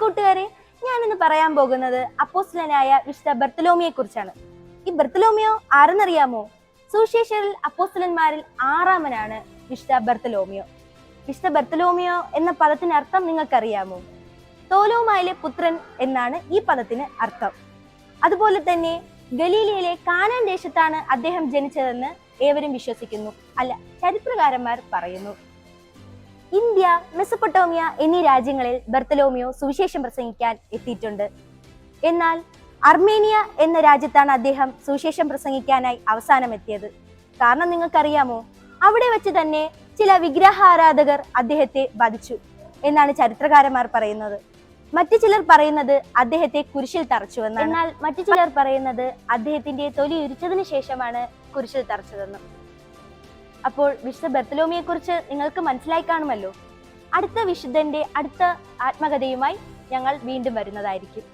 കൂട്ടുകാരെ, ഞാനിന്ന് പറയാൻ പോകുന്നത് അപ്പോസ്തലനായ വിശുദ്ധ ബർത്തലോമിയെ കുറിച്ചാണ്. ഈ ബർത്തലോമിയോ ആരെന്നറിയാമോ? സുവിശേഷകരിൽ അപ്പോസ്തലന്മാരിൽ 6-മനാണ് വിശുദ്ധ ബർത്തലോമിയോ. വിശുദ്ധ ബർത്തലോമിയോ എന്ന പദത്തിന് അർത്ഥം നിങ്ങൾക്കറിയാമോ? തോലോമായിലെ പുത്രൻ എന്നാണ് ഈ പദത്തിന് അർത്ഥം. അതുപോലെ തന്നെ ഗലീലയിലെ കാനാൻ ദേശത്താണ് അദ്ദേഹം ജനിച്ചതെന്ന് ഏവരും വിശ്വസിക്കുന്നു. അല്ല, ചരിത്രകാരന്മാർ പറയുന്നു. ഇന്ത്യ, മെസപ്പൊട്ടോമിയ എന്നീ രാജ്യങ്ങളിൽ ബർത്തലോമിയോ സുവിശേഷം പ്രസംഗിക്കാൻ എത്തിയിട്ടുണ്ട്. എന്നാൽ അർമേനിയ എന്ന രാജ്യത്താണ് അദ്ദേഹം സുവിശേഷം പ്രസംഗിക്കാനായി അവസാനം എത്തിയത്. കാരണം നിങ്ങൾക്കറിയാമോ? അവിടെ വെച്ച് തന്നെ ചില വിഗ്രഹാരാധകർ അദ്ദേഹത്തെ വധിച്ചു എന്നാണ് ചരിത്രകാരന്മാർ പറയുന്നത്. മറ്റു ചിലർ പറയുന്നത് അദ്ദേഹത്തെ കുരിശിൽ തറച്ചുവെന്നാണ്. എന്നാൽ മറ്റു ചിലർ പറയുന്നത് അദ്ദേഹത്തിന്റെ തൊലി ഉരിച്ചതിന് ശേഷമാണ് കുരിശിൽ തറച്ചതെന്ന്. അപ്പോൾ വിശുദ്ധ ബർത്തലോമിയെ കുറിച്ച് നിങ്ങൾക്ക് മനസ്സിലായി കാണുമല്ലോ. അടുത്ത വിശുദ്ധന്റെ അടുത്ത ആത്മകഥയുമായി ഞങ്ങൾ വീണ്ടും വരുന്നതായിരിക്കും.